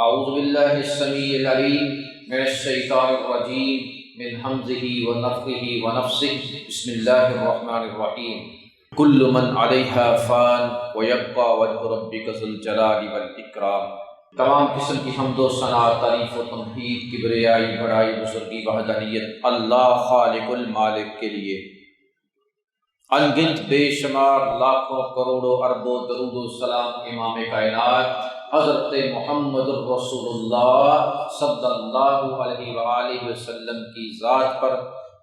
اعوذ باللہ السمیع العلیم من الشیطان الرجیم من حمزہ ونفخہ ونفثہ بسم اللہ الرحمن الرحیم کل من علیہا فان ویبقى وجہ ربک ذو الجلال والاکرام۔ تمام قسم کی حمد و ثنا، تعریف و تمجید، کبریائی، بڑائی، بزرگی، وحدانیت اللہ خالق المالک کے لیے۔ ان گنت بے شمار لاکھوں کروڑوں اربوں درود و سلام امام کائنات حضرت محمد الرسول اللہ صلی اللہ علیہ وآلہ وسلم کی ذات پر،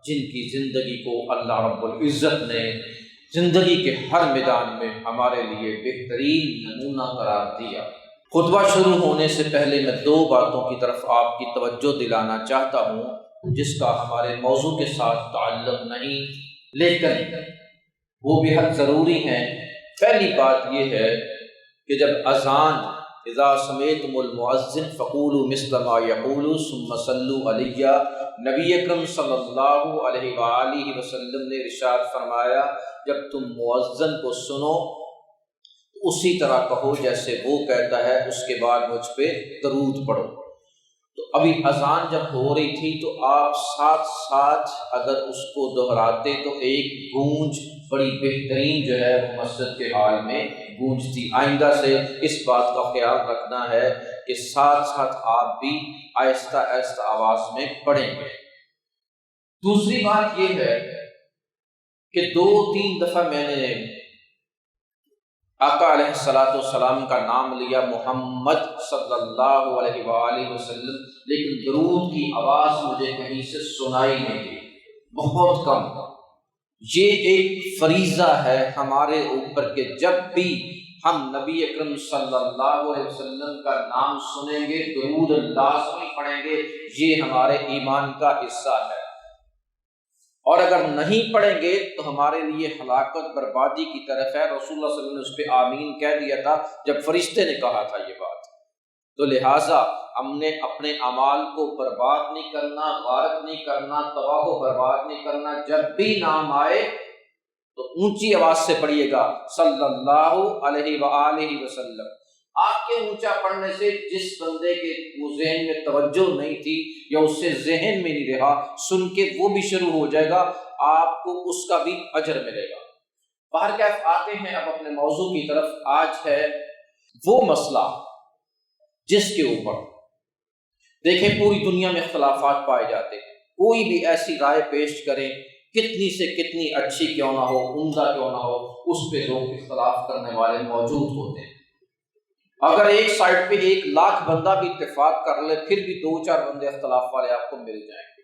جن کی زندگی کو اللہ رب العزت نے زندگی کے ہر میدان میں ہمارے لیے بہترین نمونہ قرار دیا۔ خطبہ شروع ہونے سے پہلے میں دو باتوں کی طرف آپ کی توجہ دلانا چاہتا ہوں جس کا ہمارے موضوع کے ساتھ تعلق نہیں، لیکن وہ بہت ضروری ہیں۔ پہلی بات یہ ہے کہ جب اذان اذا سمعتم المؤذن فقولوا مثل ما يقول ثم صلوا علیہ، نبی اکرم صلی اللہ علیہ وآلہ وسلم نے ارشاد فرمایا جب تم مؤذن کو سنو تو اسی طرح کہو جیسے وہ کہتا ہے، اس کے بعد مجھ پہ درود پڑھو۔ تو ابھی اذان جب ہو رہی تھی تو آپ ساتھ ساتھ اگر اس کو دہراتے تو ایک گونج بڑی بہترین جو ہے وہ مسجد کے حال میں گونجتی۔ آئندہ سے اس بات کا خیال رکھنا ہے کہ ساتھ ساتھ آپ بھی آہستہ آہستہ آواز میں پڑھیں گے۔ دوسری بات یہ ہے کہ 2-3 دفعہ میں نے آقا علیہ السلام کا نام لیا، محمد صلی اللہ علیہ وآلہ وسلم، لیکن درود کی آواز مجھے کہیں سے سنائی نہیں دی، بہت کم۔ یہ ایک فریضہ ہے ہمارے اوپر کہ جب بھی ہم نبی اکرم صلی اللہ علیہ وسلم کا نام سنیں گے درود لازمی پڑھیں گے، یہ ہمارے ایمان کا حصہ ہے۔ اور اگر نہیں پڑھیں گے تو ہمارے لیے ہلاکت بربادی کی طرف ہے۔ رسول اللہ صلی اللہ علیہ وسلم نے اس پہ آمین کہہ دیا تھا جب فرشتے نے کہا تھا یہ بات۔ تو لہٰذا ہم نے اپنے اعمال کو برباد نہیں کرنا، غارت نہیں کرنا، تباہ و برباد نہیں کرنا۔ جب بھی نام آئے تو اونچی آواز سے پڑھیے گا صلی اللہ علیہ وآلہ وسلم۔ آپ کے اونچا پڑھنے سے جس بندے کے وہ ذہن میں توجہ نہیں تھی یا اس سے ذہن میں نہیں رہا، سن کے وہ بھی شروع ہو جائے گا، آپ کو اس کا بھی اجر ملے گا۔ باہر کیف آتے ہیں اب اپنے موضوع کی طرف۔ آج ہے وہ مسئلہ جس کے اوپر دیکھیں پوری دنیا میں اختلافات پائے جاتے ہیں۔ کوئی بھی ایسی رائے پیش کریں، کتنی سے کتنی اچھی کیوں نہ ہو، عمدہ کیوں نہ ہو، اس پہ لوگ اختلاف کرنے والے موجود ہوتے ہیں۔ اگر ایک سائڈ پہ 1,00,000 بندہ بھی اتفاق کر لے پھر بھی 2-4 بندے اختلاف والے آپ کو مل جائیں گے۔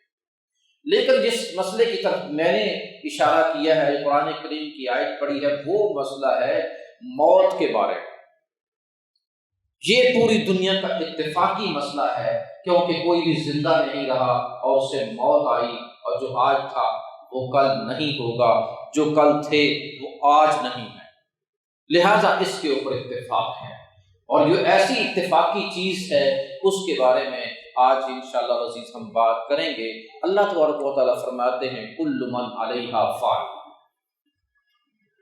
لیکن جس مسئلے کی طرف میں نے اشارہ کیا ہے، قرآن کریم کی آیت پڑھی ہے، وہ مسئلہ ہے موت کے بارے میں۔ یہ پوری دنیا کا اتفاقی مسئلہ ہے کیونکہ کوئی بھی زندہ نہیں رہا اور اسے موت آئی، اور جو آج تھا وہ کل نہیں ہوگا، جو کل تھے وہ آج نہیں ہے، لہٰذا اس کے اوپر اتفاق ہے۔ اور جو ایسی اتفاقی چیز ہے اس کے بارے میں آج انشاءاللہ عزیز ہم بات کریں گے۔ اللہ تبارک و تعالیٰ فرماتے ہیں کل من علیہا فان،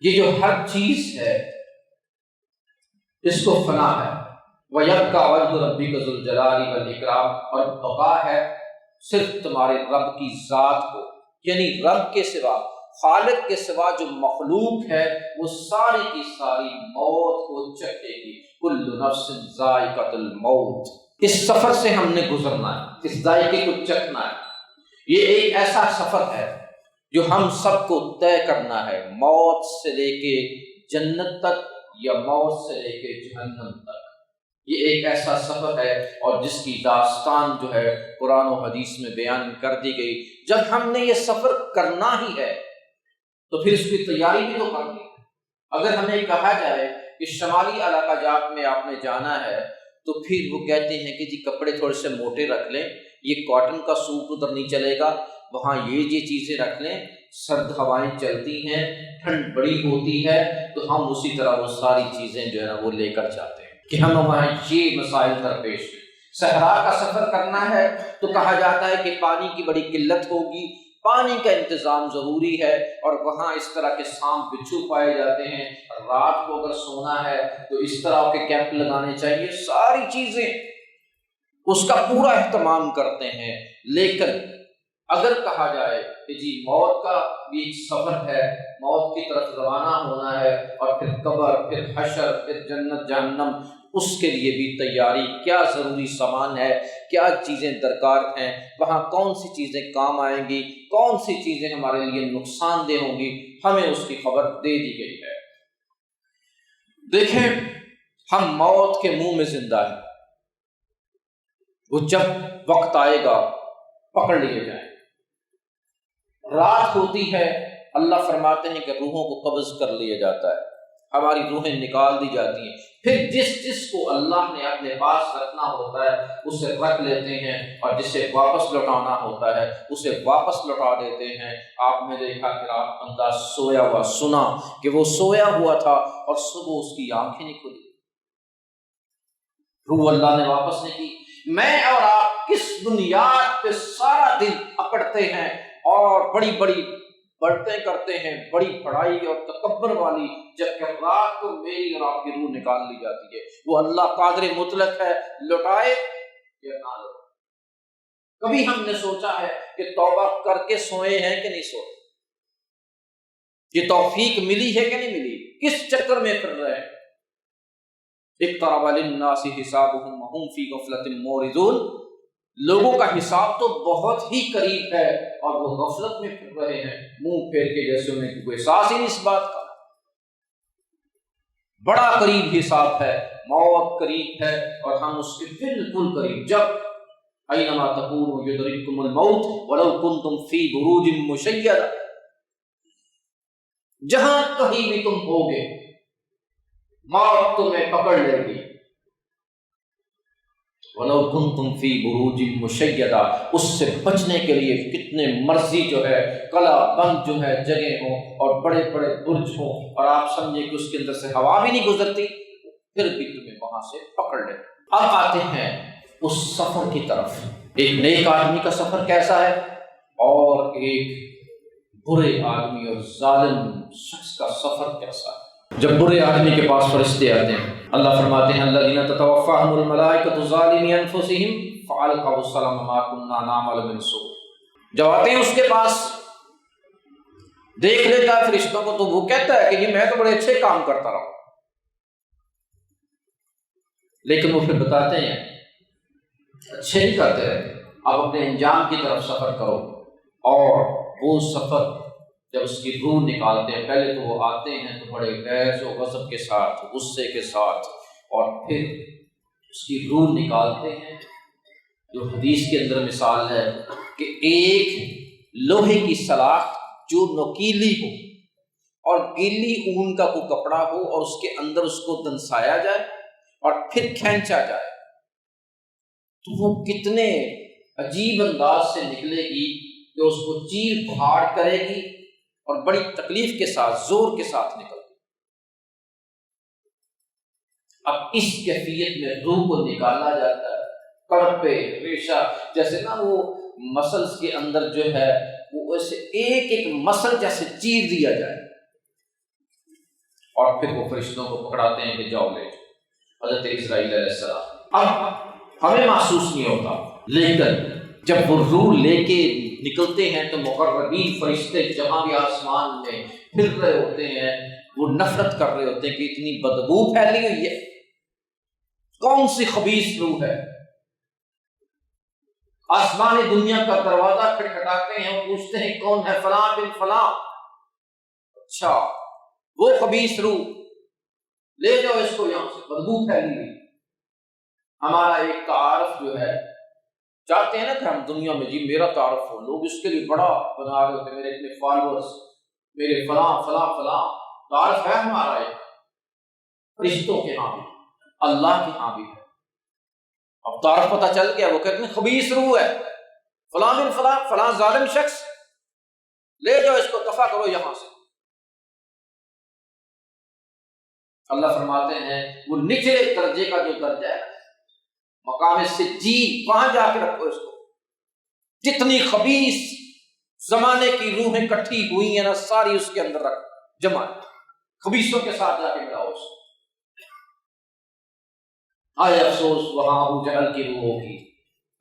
یہ جو ہر چیز ہے اس کو فنا ہے۔ وَيَبْقَى وَجْهُ رَبِّكَ ذُو الْجَلَالِ وَالْإِكْرَامِ، اور بقا ہے صرف تمہارے رب کی ذات کو، یعنی رب کے سوا، خالق کے سوا جو مخلوق ہے وہ ساری کی ساری موت کو چکھے گی۔ کل نفس ذائقۃ الموت، اس سفر سے ہم نے گزرنا ہے، اس ذائقے کو چکھنا ہے۔ یہ ایک ایسا سفر ہے جو ہم سب کو طے کرنا ہے، موت سے لے کے جنت تک یا موت سے لے کے جہنم تک۔ یہ ایک ایسا سفر ہے اور جس کی داستان جو ہے قرآن و حدیث میں بیان کر دی گئی۔ جب ہم نے یہ سفر کرنا ہی ہے تو پھر اس کی تیاری بھی تو کرنی ہے۔ اگر ہمیں کہا جائے کہ شمالی علاقہ جات میں آپ نے جانا ہے تو پھر وہ کہتے ہیں کہ جی کپڑے تھوڑے سے موٹے رکھ لیں، یہ کاٹن کا سوٹ ادھر نہیں چلے گا، وہاں یہ چیزیں رکھ لیں، سرد ہوائیں چلتی ہیں، ٹھنڈ بڑی ہوتی ہے، تو ہم اسی طرح وہ ساری چیزیں جو ہے نا وہ لے کر جاتے ہیں کہ ہم وہاں یہ مسائل درپیش ہیں۔ صحرا کا سفر کرنا ہے تو کہا جاتا ہے کہ پانی کی بڑی قلت ہوگی، پانی کا انتظام ضروری ہے، اور وہاں اس طرح کے سانپ بچھو پائے جاتے ہیں، رات کو اگر سونا ہے تو اس طرح کے کیمپ لگانے چاہیے، ساری چیزیں اس کا پورا اہتمام کرتے ہیں۔ لیکن اگر کہا جائے کہ جی موت کا بھی ایک سفر ہے، موت کی طرف روانہ ہونا ہے، اور پھر قبر، پھر حشر، پھر جنت جہنم، اس کے لیے بھی تیاری، کیا ضروری سامان ہے، کیا چیزیں درکار ہیں، وہاں کون سی چیزیں کام آئیں گی، کون سی چیزیں ہمارے لیے نقصان دہ ہوں گی، ہمیں اس کی خبر دے دی گئی ہے۔ دیکھیں، ہم موت کے منہ میں زندہ ہیں، وہ جب وقت آئے گا پکڑ لیے جائیں۔ رات ہوتی ہے، اللہ فرماتے ہیں کہ روحوں کو قبض کر لیا جاتا ہے، ہماری روحیں نکال دی جاتی ہیں، پھر جس کو اللہ نے اپنے پاس رکھنا ہوتا ہے اسے رکھ لیتے ہیں، اور جسے واپس لوٹانا ہوتا ہے اسے واپس لوٹا دیتے ہیں۔ آپ نے دیکھا کہ رات بندہ سویا ہوا، سنا کہ وہ سویا ہوا تھا اور صبح اس کی آنکھیں نہیں کھلی، روح اللہ نے واپس نہیں کی۔ میں اور آپ کس بنیاد پہ سارا دن اکڑتے ہیں اور بڑی بڑی بڑھتے کرتے ہیں، بڑی بڑائی اور تکبر والی، جبکہ رات کو میری اور آپ کی روح نکال لی جاتی ہے۔ وہ اللہ قادر مطلق ہے، لوٹائے یا نہ لوٹائے۔ کبھی ہم نے سوچا ہے کہ توبہ کر کے سوئے ہیں کہ نہیں سوئے، یہ توفیق ملی ہے کہ نہیں ملی، کس چکر میں پھر رہے ہیں؟ اقترب للناس حسابهم وهم في غفلة معرضون، لوگوں کا حساب تو بہت ہی قریب ہے اور وہ غفلت میں پھر رہے ہیں، منہ پھیر کے، جیسے انہیں کوئی احساس ہی نہیں اس بات کا۔ بڑا قریب حساب ہے، موت قریب ہے، اور ہم اس کے بالکل قریب۔ جب اینما تکونوا یدرککم الموت ولو کنتم فی بروج مشیدہ، جہاں کہیں بھی تم ہوگے موت تمہیں پکڑ لے گی۔ وَلَوْ كُنْتُمْ فِي بُرُوجٍ مُشَيَّدَةٍ، اس سے بچنے کے لیے کتنے مرضی جو ہے قلعہ بند جو ہے جگہ ہوں اور بڑے بڑے برج ہوں، اور آپ سمجھے کہ اس کے اندر سے ہوا بھی نہیں گزرتی، پھر بھی تمہیں وہاں سے پکڑ لے۔ اب آتے ہیں اس سفر کی طرف۔ ایک نیک آدمی کا سفر کیسا ہے، اور ایک برے آدمی اور ظالم شخص کا سفر کیسا ہے۔ جب برے آدمی کے پاس فرشتے آتے ہیں، اللہ فرماتے ہیں الذین تتوفاہم الملائکۃ ظالمی انفسہم فالقوا السلام ما کنا نعمل من سوء۔ جب آتے ہیں اس کے پاس، دیکھ لیتا ہے فرشتوں کو، تو وہ کہتا ہے کہ یہ میں تو بڑے اچھے کام کرتا رہا، لیکن وہ پھر بتاتے ہیں اچھے نہیں کرتے رہے، اب اپنے انجام کی طرف سفر کرو۔ اور وہ سفر جب اس کی روح نکالتے ہیں، پہلے تو وہ آتے ہیں تو بڑے غیظ و غضب کے ساتھ، غصے کے ساتھ، اور پھر اس کی روح نکالتے ہیں، جو حدیث کے اندر مثال ہے کہ ایک لوہے کی سلاخ جو نوکیلی ہو اور گیلی اون کا کوئی کپڑا ہو، اور اس کے اندر اس کو دنسایا جائے اور پھر کھینچا جائے، تو وہ کتنے عجیب انداز سے نکلے گی کہ اس کو چیر پھاڑ کرے گی، اور بڑی تکلیف کے ساتھ، زور کے ساتھ نکلتی۔ اب اس کیفیت میں روح کو نکالا جاتا ہے، کڑپے ریشہ، جیسے نا وہ مسلس کے اندر جو ہے وہ ایسے ایک ایک مسل جیسے چیر دیا جائے، اور پھر وہ فرشتوں کو پکڑاتے ہیں کہ جاؤ لے جاؤ۔ حضرت اسرائیل علیہ السلام، اب ہمیں محسوس نہیں ہوتا، لیکن جب وہ روح لے کے نکلتے ہیں تو مقربین فرشتے جہاں بھی آسمان میں پھر رہے ہوتے ہیں، وہ نفرت کر رہے ہوتے ہیں کہ اتنی بدبو پھیلی ہوئی ہے، کون سی خبیث روح ہے۔ آسمانی دنیا کا دروازہ کھٹکھٹاتے ہیں، وہ پوچھتے ہیں کون ہے، فلاں بن فلاں، اچھا وہ خبیث روح، لے جاؤ اس کو یہاں سے، بدبو پھیلی ہوئی۔ ہمارا ایک تعارف جو ہے، چاہتے ہیں نا کہ ہم دنیا میں جی میرا تعارف ہو، لوگ اس کے لیے بڑا بنا رہے ہوتے ہیں، میرے اتنے فالورز، میرے فلاں فلاں فلاں، تعارف ہے ہمارا ایک، فرشتوں کے ہاں بھی، اللہ کے ہاں بھی ہے۔ اب تعارف پتہ چل گیا، وہ کہتے ہیں خبیث روح ہے، فلاں بن فلاں، فلاں ظالم شخص، لے جاؤ اس کو، دفع کرو یہاں سے۔ اللہ فرماتے ہیں وہ نچلے درجے کا جو درجہ ہے، مقام سجین، وہاں جا کے رکھو اس کو۔ جتنی خبیث زمانے کی روحیں کٹھی ہوئی ہیں نا، ساری اس کے اندر رکھ، جمع خبیثوں کے ساتھ جا کے ملاؤ اس کو۔ آئے افسوس وہاں ابو جہل کی روح ہوگی،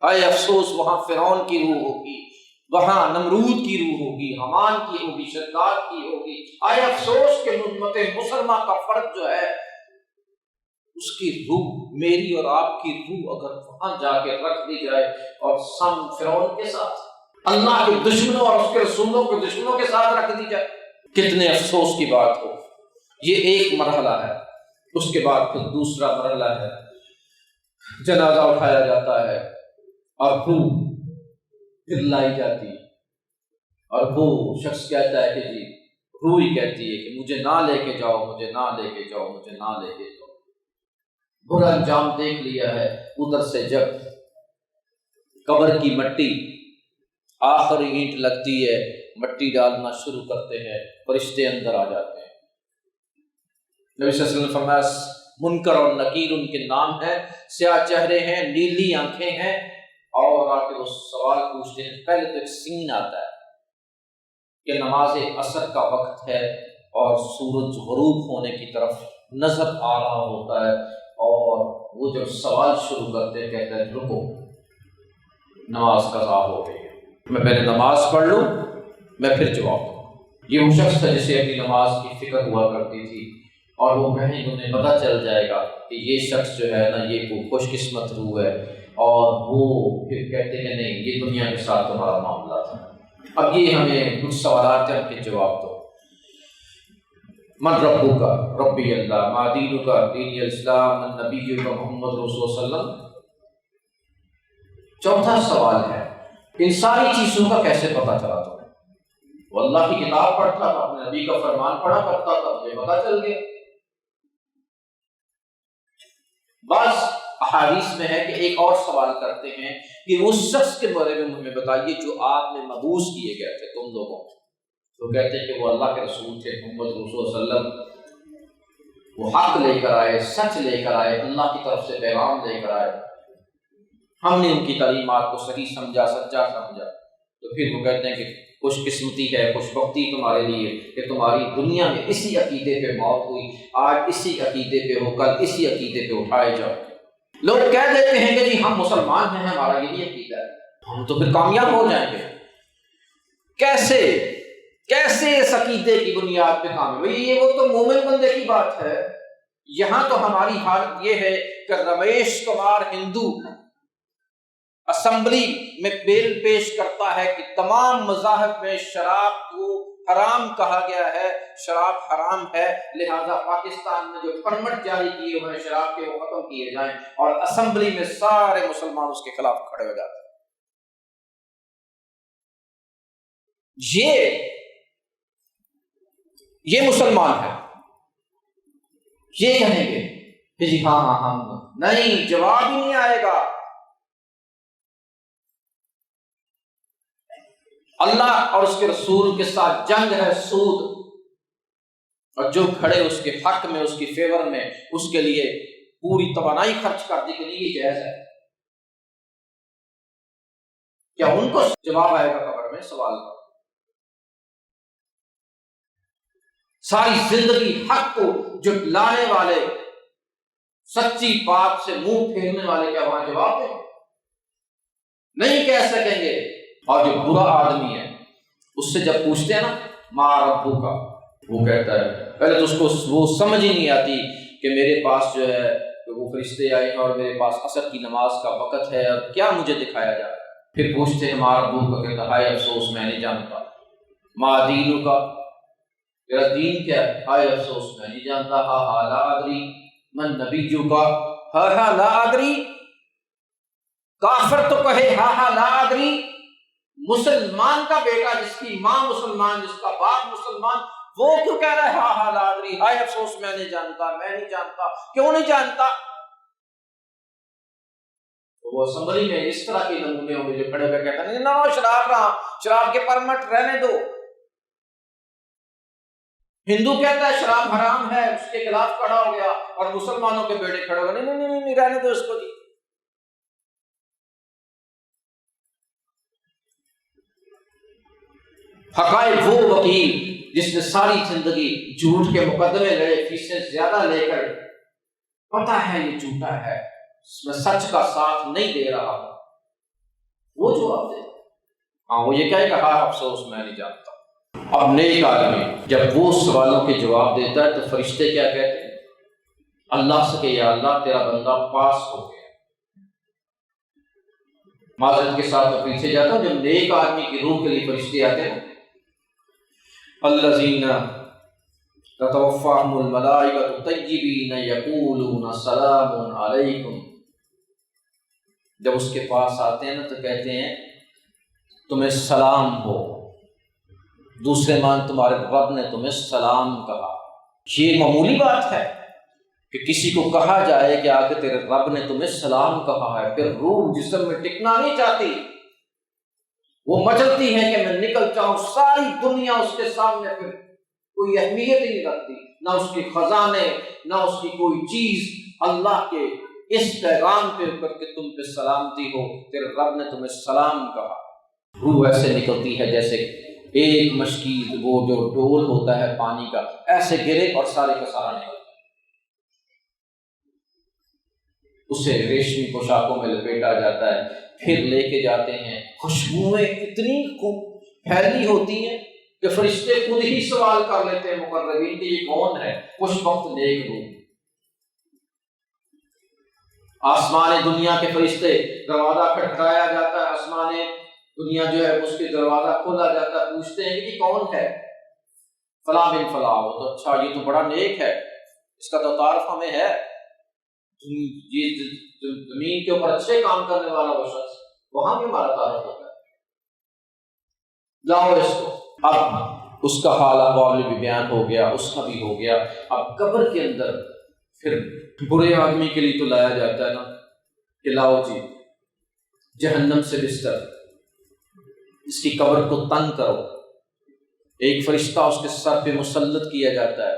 آئے افسوس وہاں فرعون کی روح ہوگی، وہاں نمرود کی روح ہوگی، حمان کی ہوگی، شداد کی ہوگی۔ آئے افسوس کہ امت مسلمہ کا فرد جو ہے اس کی روح، میری اور آپ کی روح اگر وہاں جا کے رکھ دی جائے اور سم فرعون کے ساتھ، اللہ کے دشمنوں اور اس کے رسولوں کے دشمنوں کے ساتھ رکھ دی جائے، کتنے افسوس کی بات ہو۔ یہ ایک مرحلہ ہے۔ اس کے بعد پھر دوسرا مرحلہ ہے، جنازہ اٹھایا جاتا ہے اور روح پھر لائی جاتی ہے، اور وہ شخص کہتا ہے کہ جی، روح ہی کہتی ہے کہ مجھے نہ لے کے جاؤ، مجھے نہ لے کے جاؤ، مجھے نہ لے کے جاؤ۔ برا انجام دیکھ لیا ہے۔ ادھر سے جب قبر کی مٹی، آخری اینٹ لگتی ہے، مٹی ڈالنا شروع کرتے ہیں، فرشتے اندر آ جاتے ہیں۔ نبی صلی اللہ علیہ وسلم فرمایا منکر اور نکیر ان کے نام ہیں، سیاہ چہرے ہیں، نیلی آنکھیں ہیں، اور آ کے وہ سوال پوچھتے ہیں۔ پہلے تو ایک سین آتا ہے کہ نماز عصر کا وقت ہے اور سورج غروب ہونے کی طرف نظر آ رہا ہوتا ہے، اور وہ جب سوال شروع کرتے ہیں کہتے ہیں رکو، نماز قضا ہو گئی ہے، میں پہلے نماز پڑھ لوں، میں پھر جواب دوں۔ یہ وہ شخص ہے جسے اپنی نماز کی فکر ہوا کرتی تھی، اور وہ کہیں انہیں پتہ چل جائے گا کہ یہ شخص جو ہے نا یہ کوئی خوش قسمت روح ہے، اور وہ پھر کہتے ہیں نہیں، یہ دنیا کے ساتھ تمہارا معاملہ تھا۔ اب یہ ہمیں کچھ سوالات ہیں، ان کے جواب دو۔ من ربک؟ ربی اللہ۔ ما دینک؟ دین الاسلام۔ من نبیک؟ محمد رسول صلی اللہ علیہ وسلم۔ چوتھا سوال ہے ان ساری چیزوں کا کیسے پتہ چلا تمہیں؟ وہ اللہ کی کتاب پڑھتا تھا، اپنے نبی کا فرمان پڑھا کرتا تھا، مجھے پتہ چل گیا۔ بعض احادیث میں ہے کہ ایک اور سوال کرتے ہیں کہ اس شخص کے بارے میں ہمیں بتائیے جو آپ میں مبعوث کیے گئے تھے تم لوگوں، تو کہتے ہیں کہ وہ اللہ کے رسول تھے، محمد رسول صلی اللہ علیہ وسلم، وہ حق لے کر آئے، سچ لے کر آئے، اللہ کی طرف سے پیغام لے کر آئے، ہم نے ان کی تعلیمات کو صحیح سمجھا، سچا سمجھا۔ تو پھر وہ کہتے ہیں کہ خوش قسمتی ہے، خوش بختی تمہارے لیے کہ تمہاری دنیا میں اسی عقیدے پہ موت ہوئی، آج اسی عقیدے پہ ہو، کل اسی عقیدے پہ اٹھائے جاؤ۔ لوگ کہہ دیتے ہیں کہ جی ہم مسلمان ہیں، ہمارا یہی عقیدہ ہے، ہم تو پھر کامیاب ہو جائیں گے۔ کیسے اس عقیدے کی بنیاد پہ کامیاب؟ یہ وہ تو مومن بندے کی بات ہے۔ یہاں تو ہماری حالت یہ ہے کہ رمیش کمار ہندو اسمبلی میں بل پیش کرتا ہے کہ تمام مذاہب میں شراب کو حرام کہا گیا ہے، شراب حرام ہے، لہذا پاکستان میں جو پرمٹ جاری کیے ہوئے شراب کے وہ ختم کیے جائیں، اور اسمبلی میں سارے مسلمان اس کے خلاف کھڑے ہو جاتے ہیں۔ یہ مسلمان ہے، یہ کہیں گے کہ جی ہاں ہم نہیں، جواب ہی نہیں آئے گا۔ اللہ اور اس کے رسول کے ساتھ جنگ ہے، سود، اور جو کھڑے اس کے حق میں، اس کی فیور میں، اس کے لیے پوری توانائی خرچ کر دی کہ یہ جائز ہے، کیا ان کو جواب آئے گا قبر میں؟ سوال کا ساری زندگی حق کو جھٹلانے والے، سچی بات سے منہ پھیرنے والے کیا وہاں جواب دیں؟ نہیں کہہ سکیں گے۔ اور جو برا آدمی ہے اس سے جب پوچھتے ہیں نا ما ربو کا، وہ کہتا ہے پہلے تو اس کو وہ سمجھ ہی نہیں آتی کہ میرے پاس جو ہے کہ وہ فرشتے آئے ہیں اور میرے پاس عصر کی نماز کا وقت ہے اور کیا مجھے دکھایا جائے۔ پھر پوچھتے ہیں ما ربو کا، کہتا ہائے افسوس میں نہیں جانتا۔ ما دینو کا، تیرا دین کیا ہے؟ ہائے افسوس میں نہیں جانتا۔ ہا ہا لا ادری۔ من نبیو کا، ہا ہا لا ادری۔ کافر تو کہے ہا ہا لا ادری، مسلمان کا بیٹا جس کی ماں مسلمان، جس کا باپ مسلمان، وہ کیوں کہہ رہا ہے ہا ہا لا ادری، ہائے افسوس میں نہیں جانتا، میں نہیں جانتا؟ کیوں نہیں جانتا؟ وہ اسمبلی میں اس طرح کے نمونے ہوں گے جو کھڑے ہوئے کہتے ہیں نہ شراب کے پرمٹ رہنے دو۔ ہندو کہتا ہے شراب حرام ہے، اس کے خلاف کھڑا ہو گیا، اور مسلمانوں کے بیٹے کھڑے ہو گئے نہیں رہنے دو اس کو جی۔ حقائق وہ وکیل جس نے ساری زندگی جھوٹ کے مقدمے لڑے، فیسیں زیادہ لے کر، پتہ ہے یہ جھوٹا ہے، میں سچ کا ساتھ نہیں دے رہا ہوں، وہ جواب دے. ہاں وہ یہ کہے گا ہاں افسوس میں نہیں جانتا. اب نیک آدمی جب وہ سوالوں کے جواب دیتا ہے تو فرشتے کیا کہتے ہیں؟ اللہ سے کہ یا اللہ تیرا بندہ پاس ہو گیا. معذرت کے ساتھ میں پیچھے جاتا ہوں، جب نیک آدمی کی روح کے لیے فرشتے آتے ہیں، الذین تتوفاہم الملائکۃ طیبین یقولون سلام علیکم، جب اس کے پاس آتے ہیں نا تو کہتے ہیں تمہیں سلام ہو. دوسرے مان تمہارے رب نے تمہیں سلام کہا. یہ معمولی بات ہے کہ کسی کو کہا جائے کہ آگے تیرے رب نے تمہیں سلام کہا ہے. پھر روح جسم میں ٹکنا نہیں چاہتی، وہ مچلتی ہے کہ میں نکل جاؤں. ساری دنیا اس کے سامنے پھر کوئی اہمیت ہی نہیں رکھتی، نہ اس کے خزانے نہ اس کی کوئی چیز. اللہ کے اس پیغام پہ کر کے تم پہ سلامتی ہو، تیرے رب نے تمہیں سلام کہا. روح ایسے نکلتی ہے جیسے ایک مشکیز، وہ جو ڈول ہوتا ہے پانی کا، ایسے گرے اور سارے کا سارا نکل. اسے ریشمی پوشاکوں میں لپیٹا جاتا ہے، پھر لے کے جاتے ہیں. خوشبوئیں اتنی پھیلی ہوتی ہیں کہ فرشتے خود ہی سوال کر لیتے ہیں مقربین کہ یہ کون ہے؟ خوش وقت نیک روح. آسمان دنیا کے فرشتے، دروازہ کھٹکھٹایا جاتا ہے، آسمان دنیا جو ہے اس کے دروازہ کھولا جاتا ہے، پوچھتے ہیں کہ یہ کون ہے؟ فلاں بن فلاں. وہ تو اچھا یہ تو بڑا نیک ہے، اس کا تو تعارف ہمیں ہے، یہ زمین کے اوپر اچھے کام کرنے والا وہ شخص، وہاں بھی ہمارا تعارف ہوتا ہے. لاؤ اس کو. اب اس کا حال احوال بھی بیان ہو گیا، اس کا بھی ہو گیا. اب قبر کے اندر پھر برے آدمی کے لیے تو لایا جاتا ہے نا کہ لاؤ جی جہنم سے بستر، اس کی قبر کو تنگ کرو. ایک فرشتہ اس کے سر پہ مسلط کیا جاتا ہے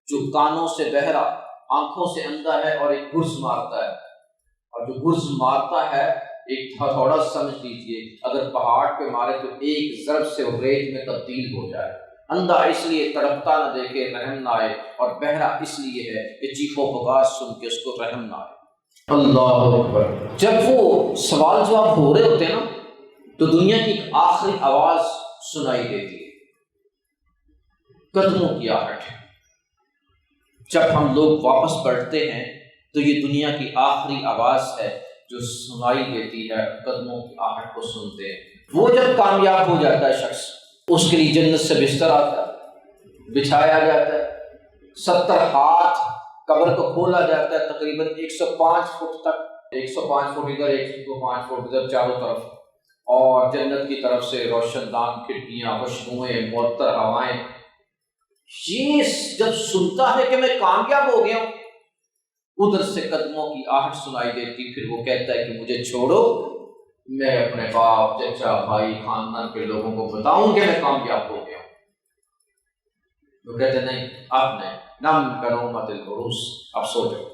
جو کانوں سے بہرا، آنکھوں سے اندھا ہے، اور ایک گرز مارتا ہے. اور جو گرز مارتا ہے ایک تھوڑا سمجھ لیجیے، اگر پہاڑ پہ مارے تو ایک ضرب سے وہ ریت میں تبدیل ہو جائے. اندھا اس لیے تڑپتا نہ دیکھے رحم نہ آئے، اور بہرا اس لیے ہے کہ چیخ و پکار سن کے اس کو رحم نہ آئے. اللہ اکبر. جب وہ سوال جواب ہو رہے ہوتے ہیں نا تو دنیا کی ایک آخری آواز سنائی دیتی ہے، قدموں کی آہٹ. جب ہم لوگ واپس پلٹتے ہیں تو یہ دنیا کی آخری آواز ہے جو سنائی دیتی ہے، قدموں کی آہٹ کو سنتے ہیں. وہ جب کامیاب ہو جاتا ہے شخص، اس کے لیے جنت سے بستر آتا ہے، بچھایا جاتا ہے، 70 ہاتھ قبر کو کھولا جاتا ہے، تقریباً 105 فٹ تک، 105 فٹ ادھر، 105 فٹ ادھر چاروں طرف، اور جنت کی طرف سے روشن دان کھڑکیاں، خوشبوئیں، معطر ہوائیں. یہ جب سنتا ہے کہ میں کامیاب ہو گیا ہوں، ادھر سے قدموں کی آہٹ سنائی دیتی. پھر وہ کہتا ہے کہ مجھے چھوڑو، میں اپنے باپ، چچا، بھائی، خاندان کے لوگوں کو بتاؤں کہ میں کامیاب ہو گیا ہوں. وہ کہتے نہیں، اب نہیں، نم کرو مت العروس، اب سو جاؤ.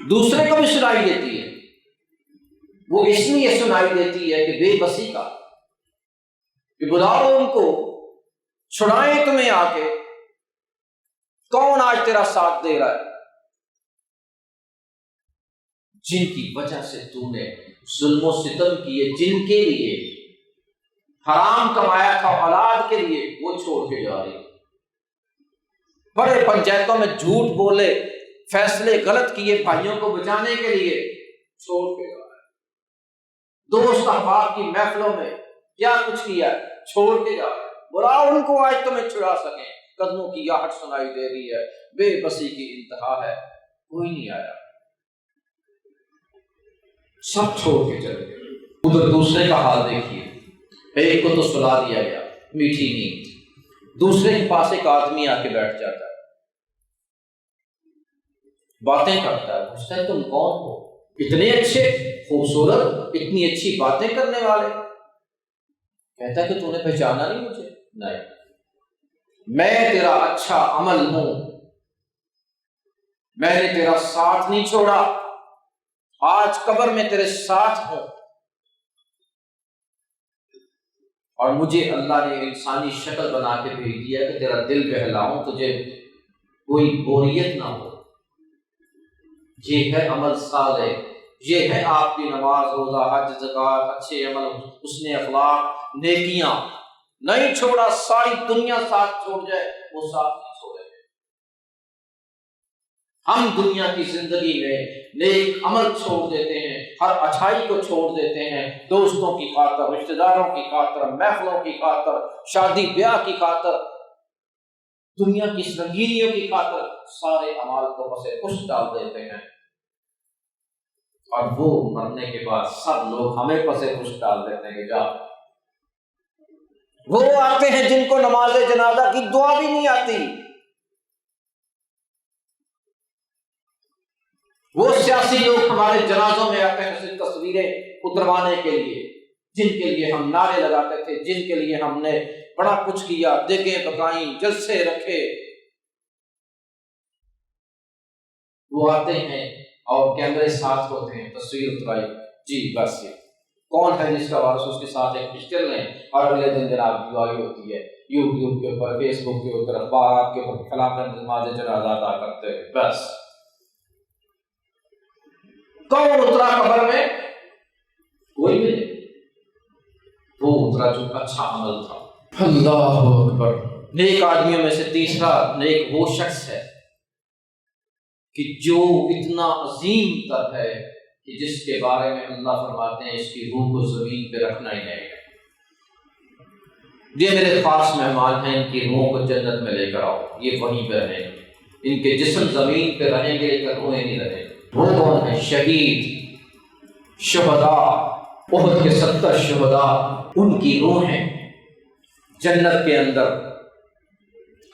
دوسرے کو بھی سنائی دیتی ہے. وہ اس لیے سنائی دیتی ہے کہ بے بسی کا، کہ بلاؤ ان کو، چھڑائیں تمہیں آ کے، کون آج تیرا ساتھ دے رہا ہے؟ جن کی وجہ سے تو نے ظلم و ستم کیے، جن کے لیے حرام کمایا تھا اولاد کے لیے، وہ چھوڑ کے جا رہی. بڑے پنچایتوں میں جھوٹ بولے، فیصلے غلط کیے بھائیوں کو بچانے کے لیے، چھوڑ کے جا رہے. دوست احباب کی محفلوں میں کیا کچھ کیا، چھوڑ کے جا رہے. بلاؤ ان کو آج تمہیں چھڑا سکیں. قدموں کی آہٹ سنائی دے رہی ہے، بے بسی کی انتہا ہے، کوئی نہیں آیا، سب چھوڑ کے چلے گئے. ادھر دوسرے کا حال دیکھیے. ایک کو تو سلا دیا گیا، میٹھی نیند. دوسرے کے پاس ایک آدمی آ کے بیٹھ جاتا ہے، باتیں کرتا ہے، پوچھتا ہے تم کون ہو؟ اتنے اچھے، خوبصورت، اتنی اچھی باتیں کرنے والے. کہتا ہے کہ تو نے پہچانا نہیں مجھے؟ نہیں، میں تیرا اچھا عمل ہوں، میں نے تیرا ساتھ نہیں چھوڑا، آج قبر میں تیرے ساتھ ہوں، اور مجھے اللہ نے انسانی شکل بنا کے بھیج دیا کہ تیرا دل بہلاؤں، تجھے کوئی بوریت نہ ہو. یہ ہے عمل صالح، یہ ہے آپ کی نماز، روزہ، حج، زکوٰۃ، اچھے عمل، حسن اخلاق، نیکیاں۔ نہیں چھوڑا، ساری دنیا ساتھ چھوڑ جائے وہ ساتھ نہیں چھوڑے گے۔ ہم دنیا کی زندگی میں نیک عمل چھوڑ دیتے ہیں، ہر اچھائی کو چھوڑ دیتے ہیں، دوستوں کی خاطر، رشتہ داروں کی خاطر، محفلوں کی خاطر، شادی بیاہ کی خاطر، دنیا کی رنگینیوں کی خاطر سارے اعمال کو پس پش ڈال دیتے ہیں، اور وہ مرنے کے بعد سب لوگ ہمیں پس پش ڈال دیتے ہیں۔ جا وہ آتے ہیں جن کو نماز جنازہ کی دعا بھی نہیں آتی، وہ سیاسی لوگ ہمارے جنازوں میں آتے ہیں صرف تصویریں اتروانے کے لیے، جن کے لیے ہم نعرے لگاتے تھے، جن کے لیے ہم نے بڑا کچھ کیا، دیگیں پکائیں، جلسے رکھے، وہ آتے ہیں اور کیمرے ساتھ ہوتے ہیں، تصویر اترائی، جی بس یہ کون ہے جس کا وارث، اس کے ساتھ ایک پکچر لیں، اور اگلے دن جناب دعائی ہوتی ہے یوٹیوب کے اوپر، فیس بک کے اوپر، اخبارات کے اوپر، فلاں نماز جنازہ ادا کرتے ہیں۔ بس کون اترا قبر میں؟ کوئی بھی نہیں، وہ اترا جو اچھا عمل تھا۔ اللہ اکبر۔ نیک آدمیوں میں سے تیسرا نیک وہ شخص ہے کہ جو اتنا عظیم تر ہے کہ جس کے بارے میں اللہ فرماتے ہیں اس کی روح کو زمین پہ رکھنا ہی نہیں ہے۔ یہ میرے خاص مہمان ہیں، ان کی روحوں کو جنت میں لے کر آؤ، یہ وہیں پہ رہیں گے، ان کے جسم زمین پہ رہیں گے لیکن روحیں نہیں رہیں گے۔ وہ کون ہے؟ شہید، شہداء، احد کے 70 شہداء، ان کی روحیں جنت کے اندر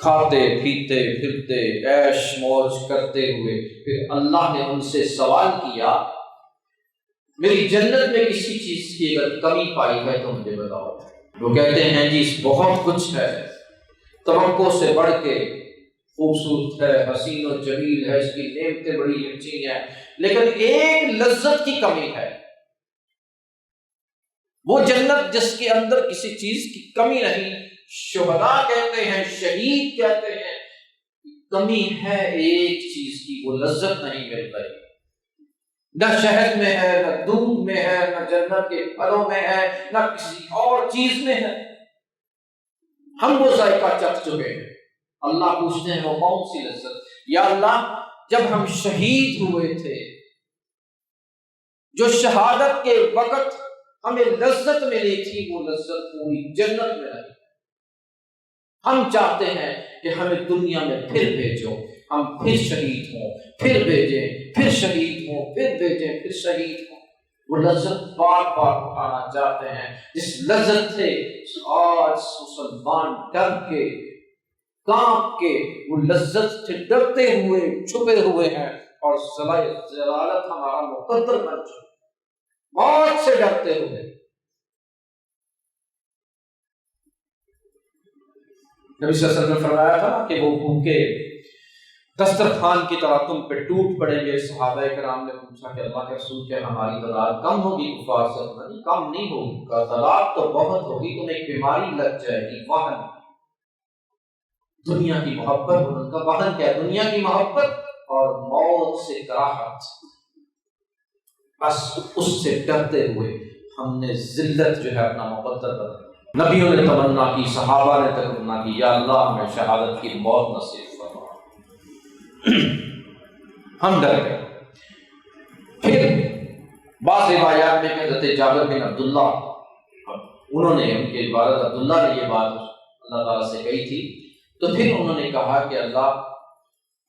کھاتے پیتے پھرتے عیش موج کرتے ہوئے۔ پھر اللہ نے ان سے سوال کیا میری جنت میں کسی چیز کی اگر کمی پائی ہے تو مجھے بتاؤ۔ وہ کہتے ہیں جی بہت کچھ ہے، توقع سے بڑھ کے خوبصورت ہے، حسین و جمیل ہے، اس کی نعمتیں بڑی اچھی ہیں، لیکن ایک لذت کی کمی ہے۔ وہ جنت جس کے اندر کسی چیز کی کمی نہیں، شہداء کہتے ہیں، شہید کہتے ہیں، کمی ہے ایک چیز کی، وہ لذت نہیں مل رہی، نہ شہد میں ہے، نہ دودھ میں ہے، نہ جنت کے پھلوں میں ہے، نہ کسی اور چیز میں ہے۔ ہم وہ ذائقہ چکھ چکے ہیں۔ اللہ پوچھتے ہیں وہ کون سی لذت؟ یا اللہ جب ہم شہید ہوئے تھے، جو شہادت کے وقت ہمیں لذت ملی تھی، وہ لذت پوری جنت میں نہیں۔ ہم چاہتے ہیں کہ ہمیں دنیا میں پھر بھیجو، ہم پھر شہید ہوں، پھر بھیجیں، پھر شہید ہوں، پھر بھیجیں، پھر شہید ہوں۔ وہ لذت بار بار اٹھانا چاہتے ہیں، جس لذت سے آج مسلمان ڈر کے کانپ کے وہ لذت سے ڈرتے ہوئے چھپے ہوئے ہیں، اور ضلالت ہمارا مقدر بن چکا، موت سے ڈرتے ہوئے۔ نبی صلی اللہ علیہ وسلم نے فرمایا تھا کہ وہ بھوکے دسترخوان کی طرح تم پہ ٹوٹ پڑیں گے۔ صحابہ کرام نے پوچھا کہ اللہ کے رسول کیا ہماری تعداد کم ہوگی؟ کفار سے نہیں، کم نہیں ہوگی، تعداد تو بہت ہوگی، تمہیں ایک بیماری لگ جائے گی، وہن، دنیا کی محبت۔ ان کا وہن کیا ہے؟ دنیا کی محبت اور موت سے کراہت۔ بس اس سے ڈرتے ہوئے ہم نے ذلت جو ہے اپنا مقدر بنا۔ نبیوں نے تمنا کی، صحابہ نے تمنا کی، یا اللہ ہمیں شہادت کی موت نصیب فرما۔ ہم ڈر گئے۔ پھر بعض روایات میں حضرت جابر بن عبداللہ، انہوں نے، ان کے والد عبداللہ نے یہ بات اللہ تعالیٰ سے کہی تھی، تو پھر انہوں نے کہا کہ اللہ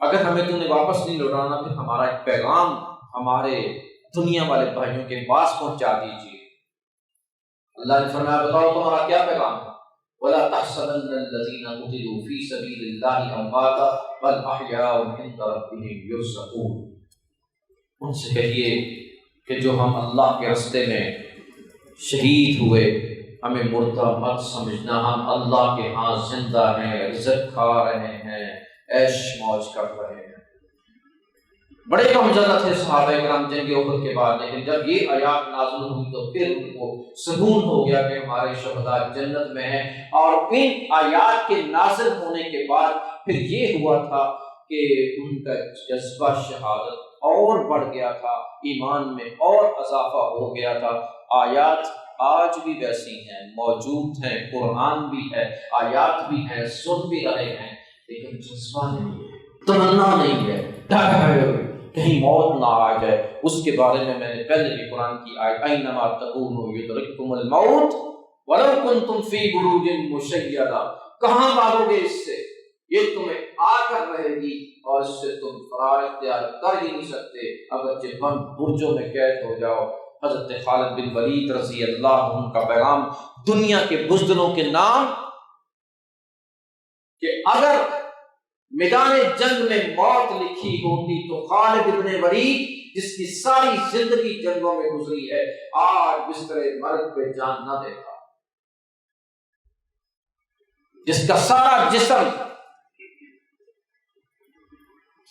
اگر ہمیں تو نے واپس نہیں لوٹانا، پھر ہمارا ایک پیغام ہمارے دنیا والے بھائیوں کے پاس پہنچا دیجیے۔ اللہ نے فرمایا بتاؤ تمہارا کیا پیغام ہے؟ وَلَا تَحْسَبَنَّ الَّذِينَ قُتِلُوا فِي سَبِيلِ اللَّهِ أَمْوَاتًا بَلْ أَحْيَاءٌ عِندَ رَبِّهِمْ يُرْزَقُونَ۔ ان سے کہیے کہ جو ہم اللہ کے راستے میں شہید ہوئے، ہمیں مردہ مت سمجھنا، ہم اللہ کے ہاں زندہ ہیں، رزق کھا رہے ہیں، عیش موج کر رہے ہیں۔ بڑے کم زیادہ تھے صحابہ کرام جنگ احد کے بعد، لیکن جب یہ آیات نازل ہوئی تو پھر ان کو سکون ہو گیا کہ ہمارے شہداء جنت میں ہیں۔ اور ان آیات کے نازل ہونے کے بعد پھر یہ ہوا تھا کہ ان کا جذبہ شہادت اور بڑھ گیا تھا، ایمان میں اور اضافہ ہو گیا تھا۔ آیات آج بھی ویسی ہیں، موجود ہیں، قرآن بھی ہے، آیات بھی ہیں، سن بھی رہے ہیں، لیکن جذبہ نہیں ہے، تمنا نہیں ہے، ڈر ہے کہیں موت نہ آ جائے۔ اس کے بارے میں نے پہلے بھی قرآن کی آیت اینما تکونوا یدرککم الموت ولو کنتم فی بروج مشیدہ، کہاں بھاگو گے اس سے، یہ تمہیں آ کر رہے گی اور اس سے تم فرار اختیار کر ہی نہیں سکتے اگرچہ بند برجوں میں قید ہو جاؤ۔ حضرت خالد بن ولید رضی اللہ عنہ کا پیغام دنیا کے بزدلوں کے نام کہ اگر میدان جنگ میں موت لکھی ہوتی تو خالد بن ولید جس کی ساری زندگی جنگوں میں گزری ہے آج بستر مرگ پہ جان نہ دیتا، جس کا سارا جسم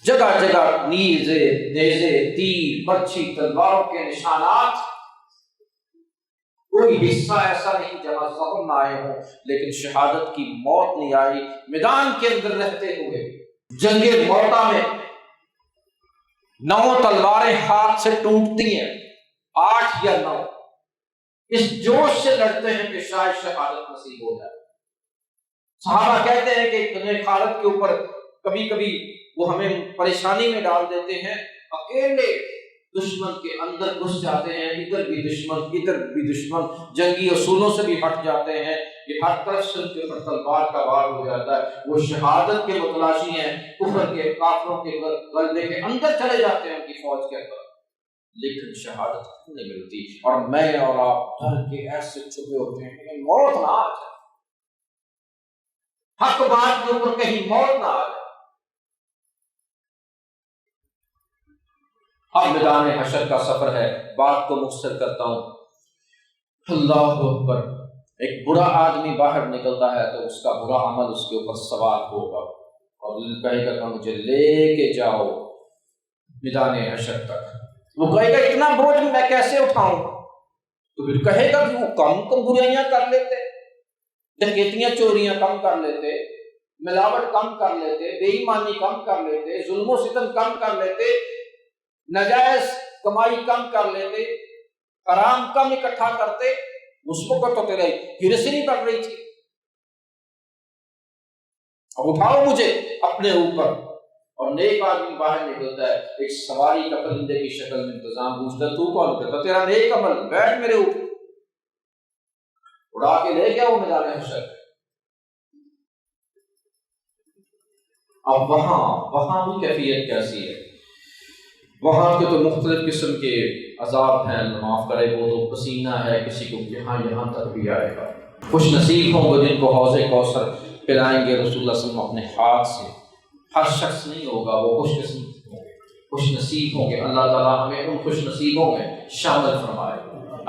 جگہ جگہ نیزے، نیزے، تیر، برچھی، تلواروں کے نشانات، کوئی حصہ ایسا نہیں جہاں زخم نہ آئے ہوں، لیکن شہادت کی موت نہیں آئی۔ میدان کے اندر رہتے ہوئے جنگ موتا میں 9 تلواریں ہاتھ سے ٹوٹتی ہیں، 8 یا 9، اس جوش سے لڑتے ہیں کہ شاید شہادت نصیب ہو جائے۔ صحابہ کہتے ہیں کہ تمہیں خالد کے اوپر کبھی کبھی وہ ہمیں پریشانی میں ڈال دیتے ہیں، اکیلے دشمن کے اندر گھس جاتے ہیں، ادھر بھی دشمن ادھر بھی دشمن، جنگی اصولوں سے بھی ہٹ جاتے ہیں، یہ ہر طرف سے ان کے اوپر تلوار کا وار ہو جاتا ہے، وہ شہادت کے متلاشی ہیں، کفر کے کافروں کے غلبے کے اندر چلے جاتے ہیں ان کی فوج کے اندر، لیکن شہادت نہیں ملتی۔ اور میں اور آپ ڈر کے ایسے چھپے ہوتے ہیں کہ موت نہ آ جائے، حق بات کے اوپر کہیں موت نہ آ جائے۔ اب میدان حشر کا سفر ہے، بات کو مختصر کرتا ہوں۔ اللہ اکبر، ایک برا آدمی باہر نکلتا ہے تو اس کا برا عمل اس کے اوپر سوار ہوگا اور کہے گا کہ مجھے لے کے جاؤ میدان حشر تک۔ وہ کہے گا اتنا بوجھ میں کیسے اٹھاؤں، تو پھر کہے گا کہ وہ کم برائیاں کر لیتے، ڈکیتیاں چوریاں کم کر لیتے، ملاوٹ کم کر لیتے، بے ایمانی کم کر لیتے، ظلم و ستم کم کر لیتے، نجائز کمائی کم کر لیتے، حرام کم اکٹھا کرتے، اس وقت تو تیرے ہرس نہیں پڑ رہی تھی۔ اب اٹھاؤ مجھے اپنے اوپر۔ اور نیک آدمی باہر نکلتا ہے، ایک سواری کا پرندے کی شکل میں انتظام پوچھتا تو کون کرتا، تیرا نیک عمل، بیٹھ میرے اوپر، اڑا کے لے گیا وہ میدان حشر۔ اب وہاں بھی کیفیت کیسی ہے؟ وہاں کے تو مختلف قسم کے عذاب ہیں، اللہ معاف کرے، وہ تو پسینہ ہے، کسی کو یہاں تک بھی آئے گا۔ خوش نصیب ہوں گے جن کو حوض کوثر پلائیں گے رسول اللہ صلی اللہ علیہ وسلم اپنے ہاتھ سے۔ ہر شخص نہیں ہوگا وہ خوش نصیب ہوں گے، خوش نصیب ہوں گے۔ اللہ تعالیٰ ہمیں ان خوش نصیبوں میں شامل فرمائے۔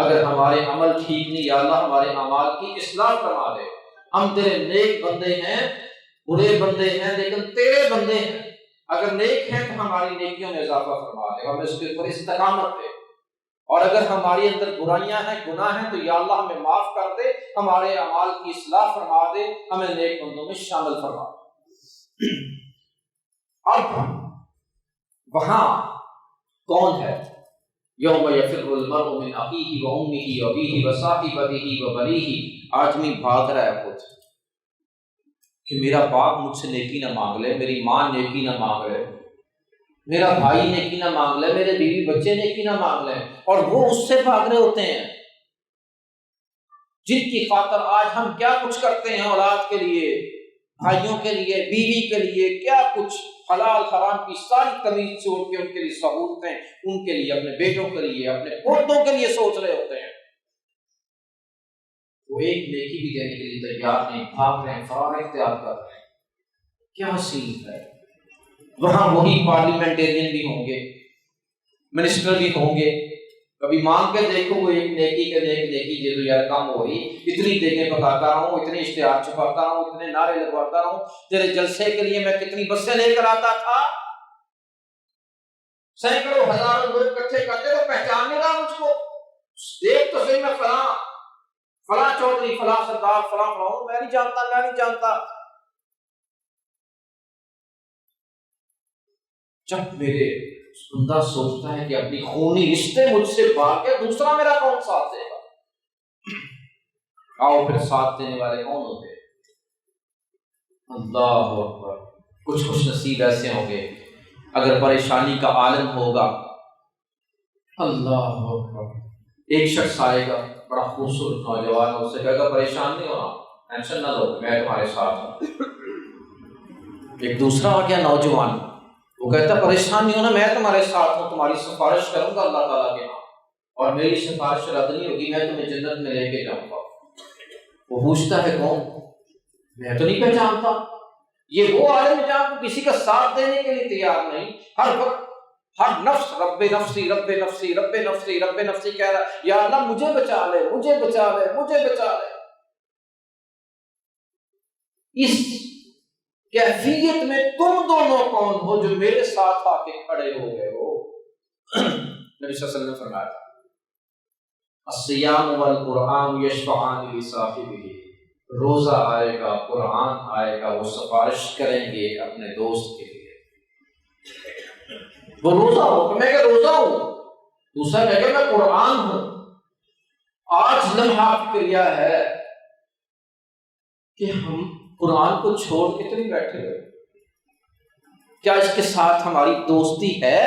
اگر ہمارے عمل ٹھیک نہیں، یا اللہ ہمارے اعمال کی اصلاح فرما دے۔ ہم تیرے نیک بندے ہیں، برے بندے ہیں، لیکن تیرے بندے ہیں، اگر نیک ہیں تو ہماری نیکیوں میں اضافہ فرما دے، ہمیں اس کے اوپر استقامت دے، اور اگر ہماری اندر برائیاں ہیں، گناہ ہیں، تو یا اللہ ہمیں معاف کر دے، ہمارے اعمال کی اصلاح فرما دے، ہمیں نیک بندوں میں شامل فرما دے۔ اب وہاں کون ہے؟ یوم یفر المرء من اخیہ وامہ وابیہ وصاحبتہ وبنیہ، آدمی بھاگ رہا ہے خود کہ میرا باپ مجھ سے نیکی نہ مانگ لے، میری ماں نیکی نہ مانگ لے، میرا بھائی نیکی نہ مانگ لے، میرے بیوی بچے نیکی نہ مانگ لیں، اور وہ اس سے بھاگ رہے ہوتے ہیں جن کی خاطر آج ہم کیا کچھ کرتے ہیں، اولاد کے لیے، بھائیوں کے لیے، بیوی کے لیے، کیا کچھ حلال حرام کی ساری تمیز چھوڑ کے ان کے لیے سہولتیں، ان کے لیے، اپنے بیٹوں کے لیے، اپنے پوتوں کے لیے سوچ رہے ہوتے ہیں۔ وہ ایک نیکی بھی دینے کے لیے تیار نہیں، بھاگ رہے ہیں، فرار اختیار کر رہے ہیں۔ کیا سین ہے؟ وہاں وہی پارلیمنٹیرین بھی ہوں گے، منسٹر بھی ہوں گے، کبھی مانگ کے دیکھو وہ ایک نیکی کے ایک نیکی دے دو یار، کم ہو رہی، اتنی دیگیں پکاتا رہوں، اتنے اشتہار چھپاتا رہوں، اتنے نعرے لگواتا رہوں، تیرے جلسے کے لیے میں کتنی بسیں لے کر آتا تھا، سینکڑوں ہزاروں لوگ اکٹھے کرتے تو پہچان نہیں رہا مجھ کو، دیکھ تو صحیح میں فلاں چودھری، فلاں سردار، فلاں میں نہیں جانتا۔ جب میرے بندہ سوچتا ہے کہ اپنی خونی رشتے مجھ سے بھاگ کے دوسرا میرا کون ساتھ دے گا؟ آؤ پھر ساتھ دینے والے کون ہوتے ہیں؟ اللہ اکبر، کچھ خوش نصیب ایسے ہوں گے اگر پریشانی کا عالم ہوگا، اللہ اکبر، ایک شخص آئے گا بڑا خوبصورت نوجوان، اس سے کہے گا پریشان نہیں ہونا، ٹینشن نہ لو، میں تمہارے ساتھ ہوں۔ ایک دوسرا آ گیا نوجوان، وہ کہتا پریشان نہیں ہونا، میں تمہارے ساتھ ہوں، تمہاری سفارش کروں گا اللہ تعالیٰ کے ہاں، اور میری سفارش رد نہیں ہوگی، میں تمہیں جنت میں لے کے جاؤں گا۔ وہ پوچھتا ہے کون؟ میں تو نہیں پہچانتا۔ یہ وہ عالم جہاں کو کسی کا ساتھ دینے کے لیے تیار نہیں، ہر وقت ہر نفس رب نفسی رب نفسی رب نفسی رب نفسی کہہ رہا ہے، یا اللہ مجھے بچا لے، مجھے بچا لے، مجھے بچا لے۔ اس کیفیت میں تم دونوں کون ہو جو میرے ساتھ آ کے کھڑے ہو گئے ہو؟ نبی صلی اللہ علیہ وسلم نے فرمایا تھا الصیام والقرآن یشفعان لصاحبہ، روزہ آئے گا، قرآن آئے گا، وہ سفارش کریں گے اپنے دوست کے لیے۔ وہ روزہ ہو کہ میں کہ روزہ ہوں، دوسرا کہے کہ میں قرآن ہوں۔ آج لمحہ فکر یہ ہے کہ ہم قرآن کو چھوڑ کے تو نہیں بیٹھے ہوئے، کیا اس کے ساتھ ہماری دوستی ہے؟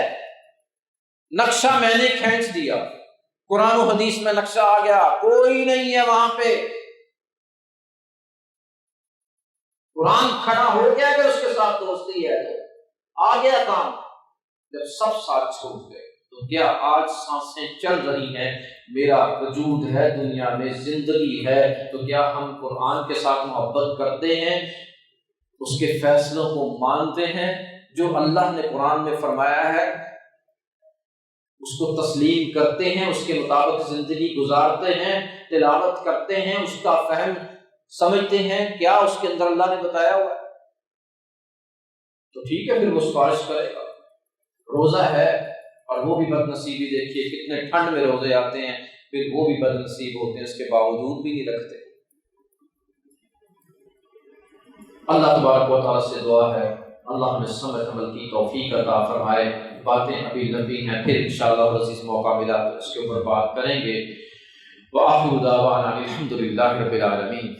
نقشہ میں نے کھینچ دیا، قرآن و حدیث میں نقشہ آ گیا، کوئی نہیں ہے وہاں پہ، قرآن کھڑا ہو گیا کہ اس کے ساتھ دوستی ہے، تو آ گیا کام۔ جب سب ساتھ چھوڑ گئے تو کیا آج سانسیں چل رہی ہیں، میرا وجود ہے دنیا میں، زندگی ہے، تو کیا ہم قرآن کے ساتھ محبت کرتے ہیں، اس کے فیصلوں کو مانتے ہیں، جو اللہ نے قرآن میں فرمایا ہے اس کو تسلیم کرتے ہیں، اس کے مطابق زندگی گزارتے ہیں، تلاوت کرتے ہیں، اس کا فہم سمجھتے ہیں کیا اس کے اندر اللہ نے بتایا ہوا ہے، تو ٹھیک ہے، پھر وہ سفارش کرے گا۔ روزہ ہے اور وہ بھی بد نصیبی، دیکھیے کتنے ٹھنڈ میں روزے آتے ہیں، پھر وہ بھی بد نصیب ہوتے ہیں، اس کے باوجود بھی نہیں رکھتے۔ اللہ تبارک و تعالیٰ سے دعا ہے اللہ ہمیں سمجھ عمل کی توفیق عطا فرمائے۔ باتیں ابھی لمبی ہیں، پھر انشاءاللہ عزیز موقع ملا تو اس کے اوپر بات کریں گے۔ وآخر دعوانا الحمد للہ رب العالمین۔